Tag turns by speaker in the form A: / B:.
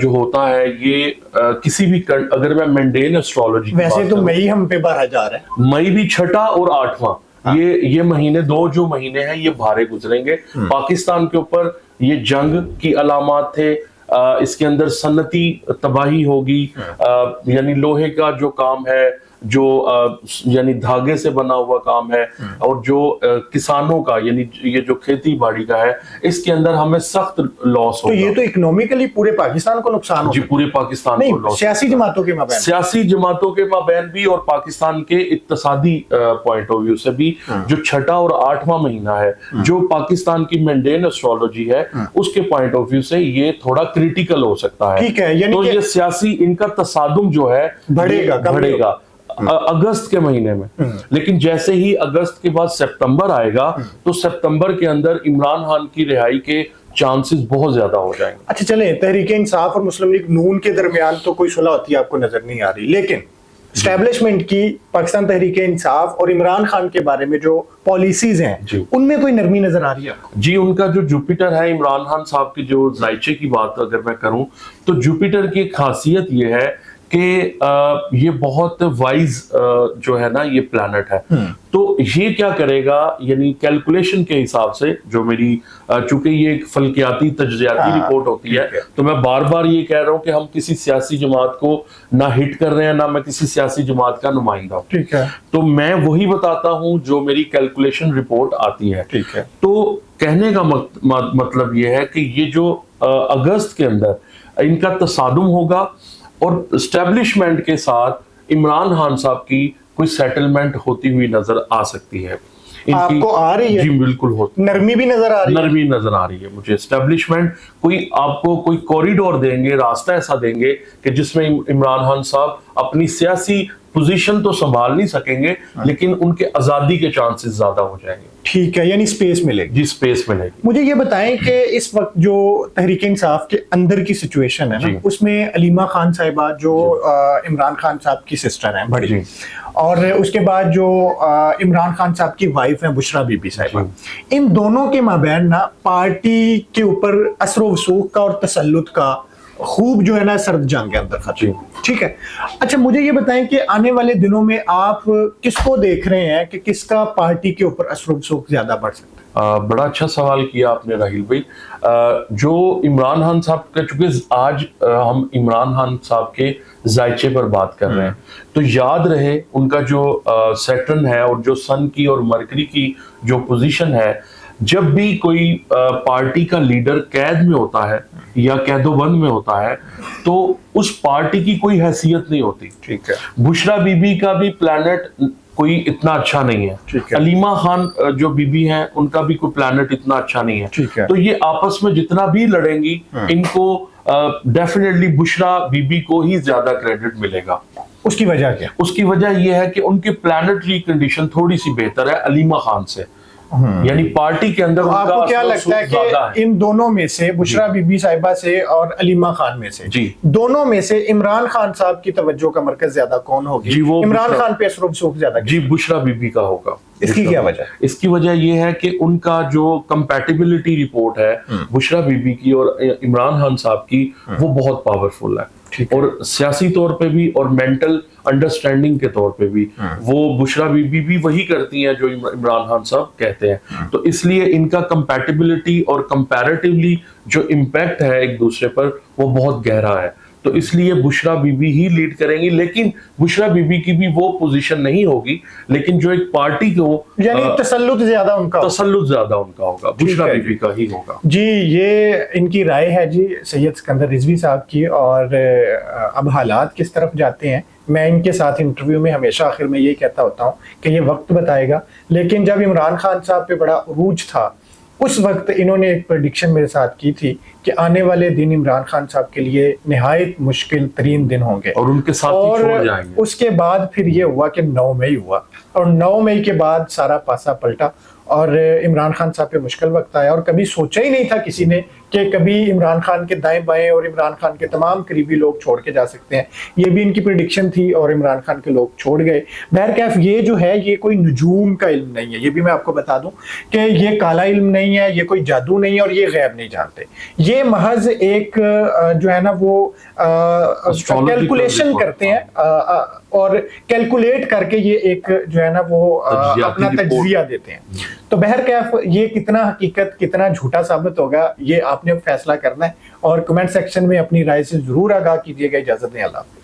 A: جو ہوتا ہے یہ کسی بھی اگر میں منڈین ایسٹرولوجی
B: ویسے تو مئی ہم پہ بارہ جا رہا ہے،
A: مئی بھی چھٹا اور 8واں، یہ مہینے دو جو مہینے ہیں یہ بھارے گزریں گے پاکستان کے اوپر. یہ جنگ کی علامات تھے، اس کے اندر صنعتی تباہی ہوگی، یعنی لوہے کا جو کام ہے، جو یعنی دھاگے سے بنا ہوا کام ہے، اور جو کسانوں کا یعنی یہ جو کھیتی باڑی کا ہے، اس کے اندر ہمیں سخت لاس
B: تو
A: ہوگا.
B: یہ تو اکنومیکلی پورے پاکستان کو نقصان
A: جی
B: ہوگا.
A: پورے پاکستان کو
B: نہیں،
A: لاس،
B: سیاسی جماعتوں کے مابین،
A: سیاسی جماعتوں کے مابین بھی اور پاکستان کے اقتصادی پوائنٹ آف ویو سے بھی. جو چھٹا اور 8واں مہینہ ہے جو پاکستان کی مینڈین ایسٹرولوجی ہے اس کے پوائنٹ آف ویو سے یہ تھوڑا کریٹیکل ہو سکتا ہے.
B: ٹھیک ہے، یعنی
A: تو
B: کہ
A: یہ سیاسی ان کا تصادم جو ہے
B: بڑھے گا
A: اگست کے مہینے میں. لیکن جیسے ہی اگست کے بعد سپتمبر آئے گا تو سپتمبر کے اندر عمران خان کی رہائی کے چانسز بہت زیادہ ہو جائیں گے.
B: اچھا چلیں، تحریک انصاف اور مسلم لیگ نون کے درمیان تو کوئی صلح ہوتی ہے آپ کو نظر نہیں آ رہی، لیکن اسٹیبلشمنٹ کی پاکستان تحریک انصاف اور عمران خان کے بارے میں جو پالیسیز ہیں ان میں کوئی نرمی نظر آ رہی ہے؟
A: جی ان کا جو جوپیٹر ہے، عمران خان صاحب کی جو ذائچے کی بات اگر میں کروں تو جوپیٹر کی ایک خاصیت یہ ہے کہ یہ بہت وائز جو ہے نا یہ پلانٹ ہے. تو یہ کیا کرے گا، یعنی کیلکولیشن کے حساب سے جو میری چونکہ یہ ایک فلکیاتی تجزیاتی رپورٹ ہوتی ہے تو میں بار بار یہ کہہ رہا ہوں کہ ہم کسی سیاسی جماعت کو نہ ہٹ کر رہے ہیں، نہ میں کسی سیاسی جماعت کا نمائندہ ہوں.
B: ٹھیک ہے،
A: تو میں وہی بتاتا ہوں جو میری کیلکولیشن رپورٹ آتی ہے.
B: ٹھیک ہے.
A: تو کہنے کا مطلب یہ ہے کہ یہ جو اگست کے اندر ان کا تصادم ہوگا اور اسٹیبلشمنٹ کے ساتھ عمران خان صاحب کی کوئی سیٹلمنٹ ہوتی ہوئی نظر آ سکتی ہے.
B: آپ کو آ رہی ہے؟
A: جی بالکل ہوتی،
B: نرمی بھی نظر آ رہی ہے،
A: نرمی نظر آ رہی ہے مجھے. اسٹیبلشمنٹ کوئی آپ کو کوئی کوریڈور دیں گے، راستہ ایسا دیں گے کہ جس میں عمران خان صاحب اپنی سیاسی پوزیشن تو سنبھال نہیں سکیں گے لیکن ان کے آزادی کے چانسز زیادہ ہو جائیں گے.
B: ٹھیک ہے، یعنی سپیس ملے گی.
A: جی سپیس ملے گی.
B: مجھے یہ بتائیں کہ اس وقت جو تحریک انصاف کے اندر کی سچویشن ہے نا، اس میں علیمہ خان صاحبہ جو عمران خان صاحب کی سسٹر ہیں بڑی، اور اس کے بعد جو عمران خان صاحب کی وائف ہیں بشرا بی بی صاحبہ، ان دونوں کے مابین نا پارٹی کے اوپر اثر و رسوخ کا اور تسلط کا خوب جو ہے نا سرد جنگ کے اندر ختم. ٹھیک ہے. اچھا مجھے یہ بتائیں کہ آنے والے دنوں میں آپ کس کو دیکھ رہے ہیں کہ کس کا پارٹی کے اوپر اثر و رسوخ زیادہ بڑھ سکتا ہے؟
A: بڑا اچھا سوال کیا آپ نے راہیل بھائی. جو عمران خان صاحب کا، چونکہ آج ہم عمران خان صاحب کے ذائچے پر بات کر رہے ہیں تو یاد رہے ان کا جو سیٹرن ہے اور جو سن کی اور مرکری کی جو پوزیشن ہے، جب بھی کوئی پارٹی کا لیڈر قید میں ہوتا ہے یا قید و بند میں ہوتا ہے تو اس پارٹی کی کوئی حیثیت نہیں ہوتی.
B: ٹھیک ہے.
A: بشرا بی بی کا بھی پلانٹ کوئی اتنا اچھا نہیں ہے. علیمہ خان جو بی بی ہیں ان کا بھی کوئی پلانٹ اتنا اچھا نہیں ہے. تو یہ آپس میں جتنا بھی لڑیں گی ان کو ڈیفینیٹلی بشرا بی بی کو ہی زیادہ کریڈٹ ملے گا.
B: اس کی وجہ کیا؟ اس
A: کی وجہ یہ ہے کہ ان کی پلانٹری کنڈیشن تھوڑی سی بہتر ہے علیمہ خان سے، یعنی پارٹی کے اندر.
B: آپ کو کیا لگتا ہے کہ ان دونوں میں سے، بشرا بی بی صاحبہ سے اور علیمہ خان میں سے، دونوں میں سے عمران خان صاحب کی توجہ کا مرکز زیادہ کون ہوگی؟ عمران خان پہ اثر و رسوخ زیادہ؟
A: جی بشرا بی بی کا ہوگا.
B: اس کی کیا وجہ؟
A: اس کی وجہ یہ ہے کہ ان کا جو کمپیٹیبلٹی رپورٹ ہے بشرا بی بی کی اور عمران خان صاحب کی، وہ بہت پاورفل ہے. اور سیاسی طور پہ بھی اور مینٹل انڈرسٹینڈنگ کے طور پہ بھی وہ بشرا بی بی بھی وہی کرتی ہیں جو عمران خان صاحب کہتے ہیں. تو اس لیے ان کا کمپیٹیبلٹی اور کمپیریٹیولی جو امپیکٹ ہے ایک دوسرے پر وہ بہت گہرا ہے. تو اس لیے بشرا بی بی ہی لیڈ کریں گی، لیکن بشرا بی بی کی بھی وہ پوزیشن نہیں ہوگی، لیکن جو ایک پارٹی کو
B: یعنی تسلط زیادہ ان کا
A: ہوگا بشرا بی بی کا ہی ہوگا.
B: جی یہ ان کی رائے ہے جی سید اسکندر رضوی صاحب کی. اور اب حالات کس طرف جاتے ہیں، میں ان کے ساتھ انٹرویو میں ہمیشہ آخر میں یہ کہتا ہوتا ہوں کہ یہ وقت بتائے گا، لیکن جب عمران خان صاحب پہ بڑا عروج تھا اس وقت انہوں نے ایک پریڈکشن میرے ساتھ کی تھی کہ آنے والے دن عمران خان صاحب کے لیے نہایت مشکل ترین دن ہوں گے
A: اور ان کے ساتھ ہی چھوڑ جائیں گے.
B: اس کے بعد پھر یہ ہوا کہ 9 مئی ہوا اور 9 مئی کے بعد سارا پاسا پلٹا اور عمران خان صاحب پہ مشکل وقت آیا. اور کبھی سوچا ہی نہیں تھا کسی نے کہ کبھی عمران خان کے دائیں بائیں اور عمران خان کے تمام قریبی لوگ چھوڑ کے جا سکتے ہیں. یہ بھی ان کی پریڈکشن تھی اور عمران خان کے لوگ چھوڑ گئے. بہرکیف یہ جو ہے یہ کوئی نجوم کا علم نہیں ہے, یہ بھی میں آپ کو بتا دوں کہ یہ کالا علم نہیں ہے, یہ کوئی جادو نہیں ہے اور یہ غیب نہیں جانتے. یہ محض ایک جو ہے نا وہ کیلکولیشن کرتے ہیں اور کیلکولیٹ کر کے یہ ایک جو ہے نا وہ اپنا تجزیہ دیتے ہیں. تو بہرکیف یہ کتنا حقیقت کتنا جھوٹا ثابت ہوگا یہ آپ نے فیصلہ کرنا ہے, اور کمنٹ سیکشن میں اپنی رائے سے ضرور آگاہ کیجیے گا. اجازت دیں, اللہ حافظ.